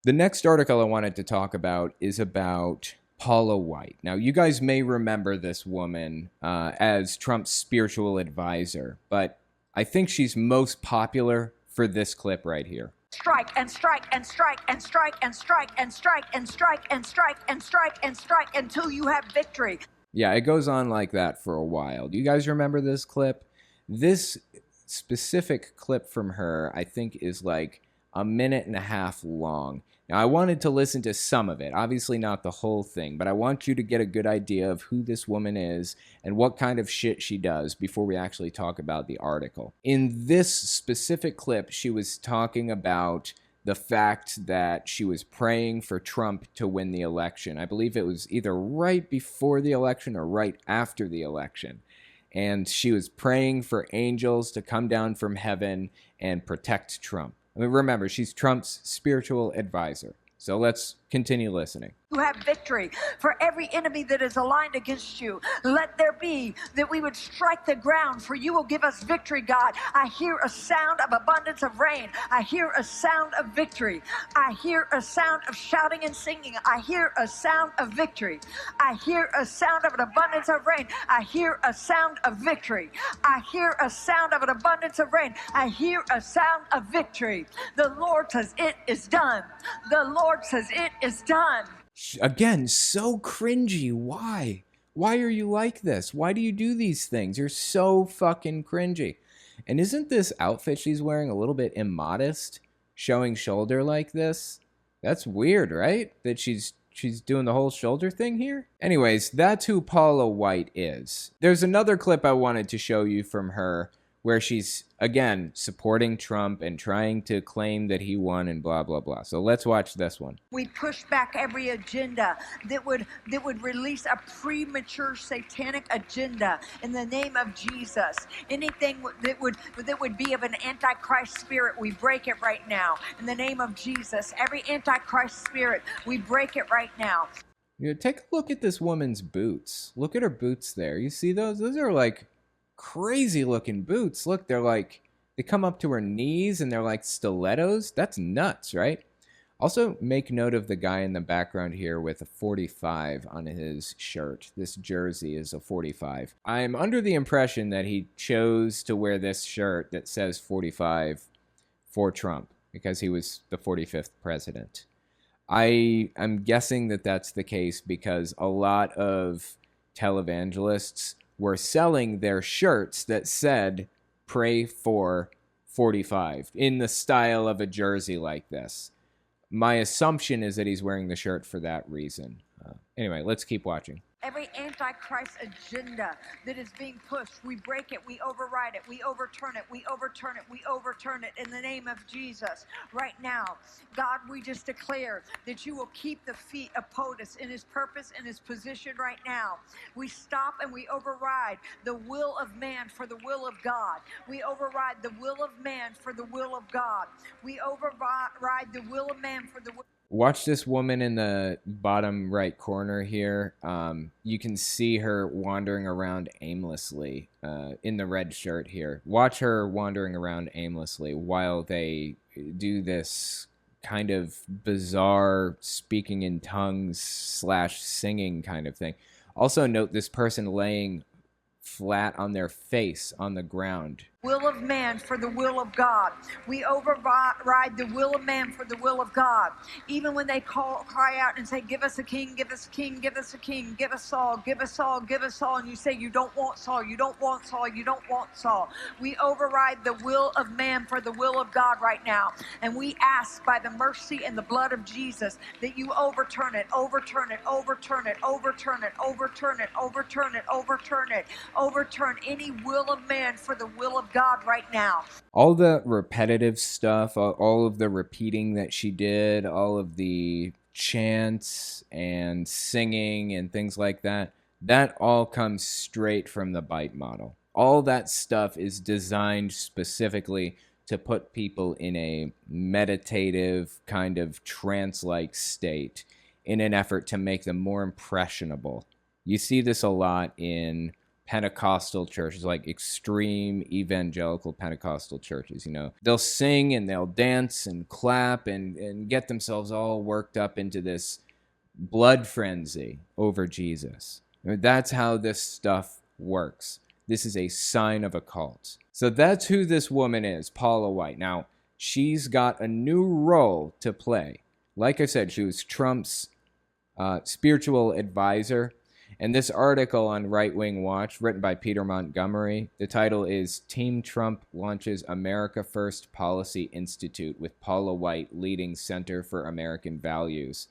The next article I wanted to talk about is about Paula White. Now, you guys may remember this woman as Trump's spiritual advisor, but I think she's most popular for this clip right here. Strike and strike and strike and strike and strike and strike and strike and strike and strike and strike until you have victory. Yeah, it goes on like that for a while. Do you guys remember this clip? This specific clip from her, I think, is like a minute and a half long. Now, I wanted to listen to some of it, obviously not the whole thing, but I want you to get a good idea of who this woman is and what kind of shit she does before we actually talk about the article. In this specific clip, she was talking about the fact that she was praying for Trump to win the election. I believe it was either right before the election or right after the election. And she was praying for angels to come down from heaven and protect Trump. I mean, remember, she's Trump's spiritual advisor. So let's continue listening. You have victory for every enemy that is aligned against you. Let there be that we would strike the ground, for you will give us victory, God. I hear a sound of abundance of rain. I hear a sound of victory. I hear a sound of shouting and singing. I hear a sound of victory. I hear a sound of an abundance of rain. I hear a sound of victory. I hear a sound of an abundance of rain. I hear a sound of victory. The Lord says it is done. The Lord says it is done. Again, so cringy. Why? Why are you like this? Why do you do these things? You're so fucking cringy. And isn't this outfit she's wearing a little bit immodest? Showing shoulder like this? That's weird, right? That she's doing the whole shoulder thing here? Anyways, that's who Paula White is. There's another clip I wanted to show you from her where she's, again, supporting Trump and trying to claim that he won and blah, blah, blah. So let's watch this one. We push back every agenda that would release a premature satanic agenda in the name of Jesus. Anything that would be of an antichrist spirit, we break it right now in the name of Jesus. Every antichrist spirit, we break it right now. You know, take a look at this woman's boots. Look at her boots there. You see those? Those are like crazy looking boots. Look, they come up to her knees and they're like stilettos. That's nuts, right? Also, make note of the guy in the background here with a 45 on his shirt. This jersey is a 45. I'm under the impression that he chose to wear this shirt that says 45 for Trump because he was the 45th president. I'm guessing that that's the case because a lot of televangelists were selling their shirts that said pray for 45 in the style of a jersey like this. My assumption is that he's wearing the shirt for that reason. Anyway, let's keep watching. Every antichrist agenda that is being pushed, we break it, we override it, we overturn it, we overturn it, we overturn it in the name of Jesus. Right now, God, we just declare that you will keep the feet of POTUS in his purpose and his position right now. We stop and we override the will of man for the will of God. We override the will of man for the will of God. We override the will of man for the will. Watch this woman in the bottom right corner here. You can see her wandering around aimlessly in the red shirt here. Watch her wandering around aimlessly while they do this kind of bizarre speaking in tongues / singing kind of thing. Also note this person laying flat on their face on the ground. Will of man for the will of God. We override the will of man for the will of God. Even when they cry out and say, give us a king, give us a king, give us a king, give us Saul, give us Saul, give us Saul, and you say, you don't want Saul, you don't want Saul, you don't want Saul. We override the will of man for the will of God right now. And we ask by the mercy and the blood of Jesus that you overturn it, overturn it, overturn it, overturn it, overturn it, overturn it, overturn it, overturn any will of man for the will of God right now. All the repetitive stuff, all of the repeating that she did, all of the chants and singing and things like that, that all comes straight from the Bite model. All that stuff is designed specifically to put people in a meditative kind of trance-like state in an effort to make them more impressionable. You see this a lot in Pentecostal churches, like extreme evangelical Pentecostal churches. You know, they'll sing and they'll dance and clap and get themselves all worked up into this blood frenzy over Jesus. I mean, that's how this stuff works. This is a sign of a cult. So that's who this woman is, Paula White. Now, she's got a new role to play. Like I said, she was Trump's spiritual advisor. And this article on Right Wing Watch, written by Peter Montgomery, the title is Team Trump Launches America First Policy Institute with Paula White leading Center for American Values.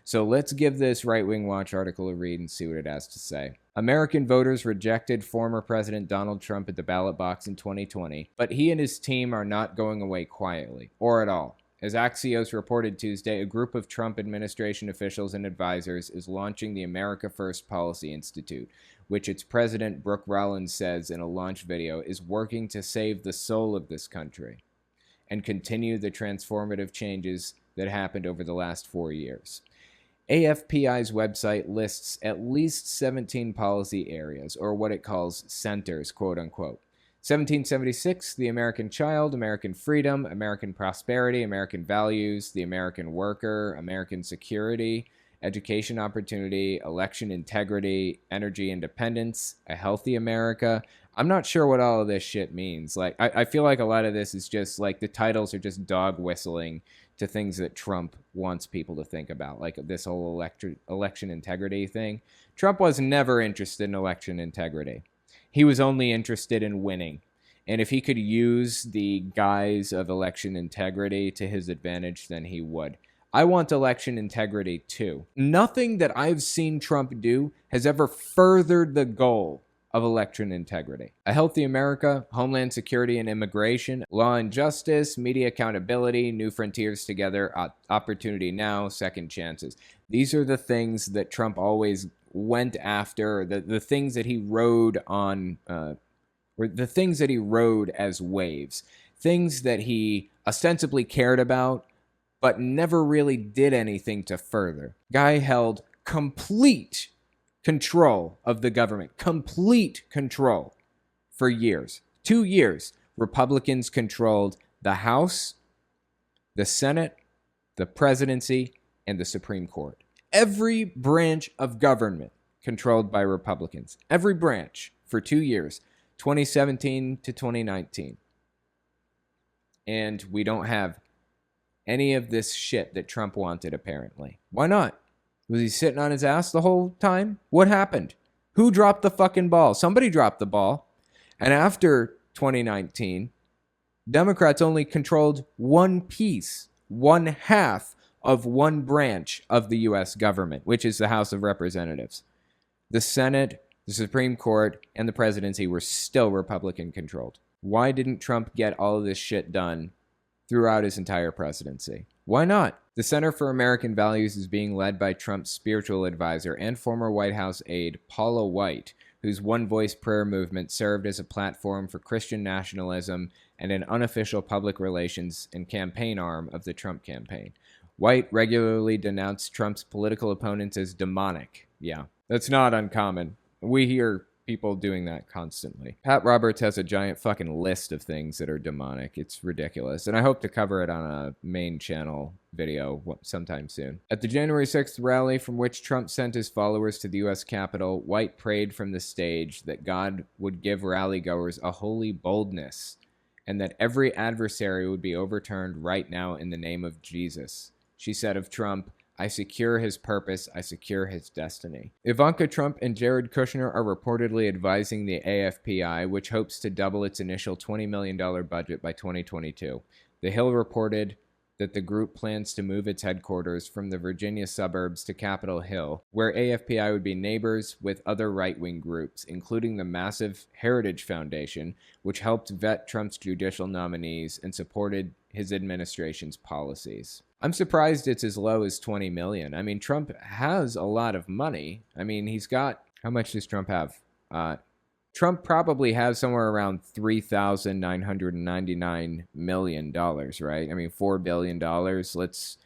So let's give this Right Wing Watch article a read and see what it has to say. American voters rejected former President Donald Trump at the ballot box in 2020, but he and his team are not going away quietly, or at all. As Axios reported Tuesday, a group of Trump administration officials and advisors is launching the America First Policy Institute, which its president, Brooke Rollins, says in a launch video is working to save the soul of this country and continue the transformative changes that happened over the last 4 years. AFPI's website lists at least 17 policy areas, or what it calls centers, quote unquote. 1776, the American child, American freedom, American prosperity, American values, the American worker, American security, education opportunity, election integrity, energy independence, a healthy America. I'm not sure what all of this shit means. Like, I feel like a lot of this is just like the titles are just dog whistling to things that Trump wants people to think about, like this whole election integrity thing. Trump was never interested in election integrity. He was only interested in winning. And if he could use the guise of election integrity to his advantage, then he would. I want election integrity too. Nothing that I've seen Trump do has ever furthered the goal of election integrity. A healthy America, homeland security and immigration, law and justice, media accountability, new frontiers together, opportunity now, second chances. These are the things that Trump always went after, the things that he rode on, or the things that he rode as waves, things that he ostensibly cared about, but never really did anything to further. Guy held complete control of the government, complete control for years. 2 years, Republicans controlled the House, the Senate, the presidency, and the Supreme Court. Every branch of government controlled by Republicans. Every branch for 2 years, 2017 to 2019. And we don't have any of this shit that Trump wanted, apparently. Why not? Was he sitting on his ass the whole time? What happened? Who dropped the fucking ball? Somebody dropped the ball. And after 2019, Democrats only controlled one piece, one half of one branch of the U.S. government, which is the House of Representatives. The Senate, the Supreme Court, and the presidency were still Republican controlled. Why didn't Trump get all of this shit done throughout his entire presidency? Why not? The Center for American Values is being led by Trump's spiritual advisor and former White House aide, Paula White, whose One Voice prayer movement served as a platform for Christian nationalism and an unofficial public relations and campaign arm of the Trump campaign. White regularly denounced Trump's political opponents as demonic. Yeah, that's not uncommon. We hear people doing that constantly. Pat Roberts has a giant fucking list of things that are demonic. It's ridiculous. And I hope to cover it on a main channel video sometime soon. At the January 6th rally from which Trump sent his followers to the U.S. Capitol, White prayed from the stage that God would give rallygoers a holy boldness and that every adversary would be overturned right now in the name of Jesus. She said of Trump, "I secure his purpose, I secure his destiny." Ivanka Trump and Jared Kushner are reportedly advising the AFPI, which hopes to double its initial $20 million budget by 2022. The Hill reported that the group plans to move its headquarters from the Virginia suburbs to Capitol Hill, where AFPI would be neighbors with other right-wing groups, including the massive Heritage Foundation, which helped vet Trump's judicial nominees and supported his administration's policies. I'm surprised it's as low as $20 million. I mean, Trump has a lot of money. I mean, he's got... How much does Trump have? Trump probably has somewhere around $3,999 million, right? I mean, $4 billion. Let's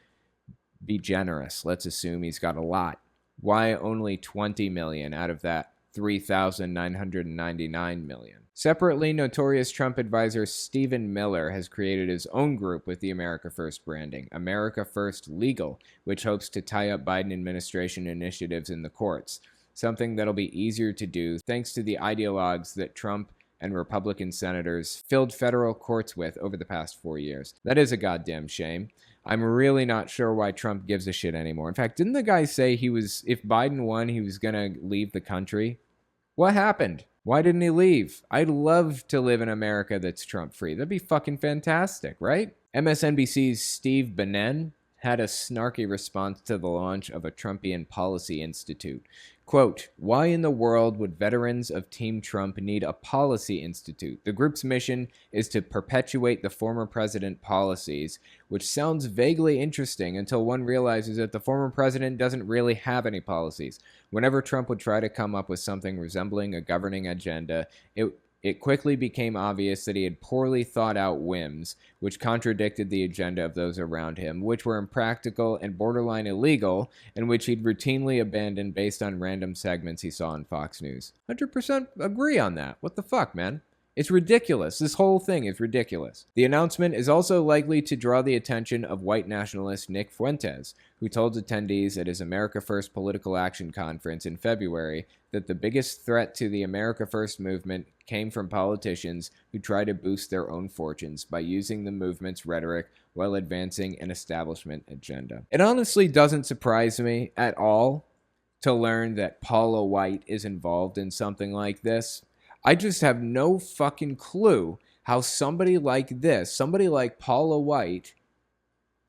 be generous. Let's assume he's got a lot. Why only $20 million out of that $3,999 million. Separately, notorious Trump advisor Stephen Miller has created his own group with the America First branding, America First Legal, which hopes to tie up Biden administration initiatives in the courts, something that'll be easier to do thanks to the ideologues that Trump and Republican senators filled federal courts with over the past 4 years. That is a goddamn shame. I'm really not sure why Trump gives a shit anymore. In fact, didn't the guy say if Biden won, he was gonna leave the country? What happened? Why didn't he leave? I'd love to live in America that's Trump-free. That'd be fucking fantastic, right? MSNBC's Steve Bannon had a snarky response to the launch of a Trumpian Policy Institute. Quote, why in the world would veterans of Team Trump need a policy institute? The group's mission is to perpetuate the former president policies, which sounds vaguely interesting until one realizes that the former president doesn't really have any policies. Whenever Trump would try to come up with something resembling a governing agenda, it quickly became obvious that he had poorly thought out whims, which contradicted the agenda of those around him, which were impractical and borderline illegal, and which he'd routinely abandoned based on random segments he saw on Fox News. 100% agree on that. What the fuck, man? It's ridiculous. This whole thing is ridiculous. The announcement is also likely to draw the attention of white nationalist Nick Fuentes, who told attendees at his America First Political Action Conference in February that the biggest threat to the America First movement came from politicians who try to boost their own fortunes by using the movement's rhetoric while advancing an establishment agenda. It honestly doesn't surprise me at all to learn that Paula White is involved in something like this. I just have no fucking clue how somebody like this, somebody like Paula White,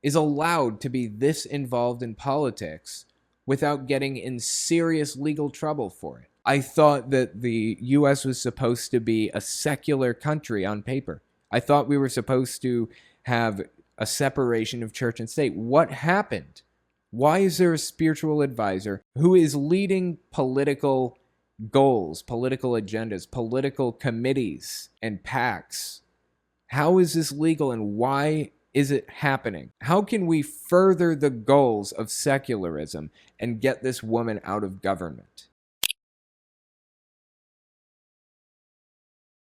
is allowed to be this involved in politics without getting in serious legal trouble for it. I thought that the U.S. was supposed to be a secular country on paper. I thought we were supposed to have a separation of church and state. What happened? Why is there a spiritual advisor who is leading political goals, political agendas, political committees, and PACs? How is this legal and why is it happening? How can we further the goals of secularism and get this woman out of government?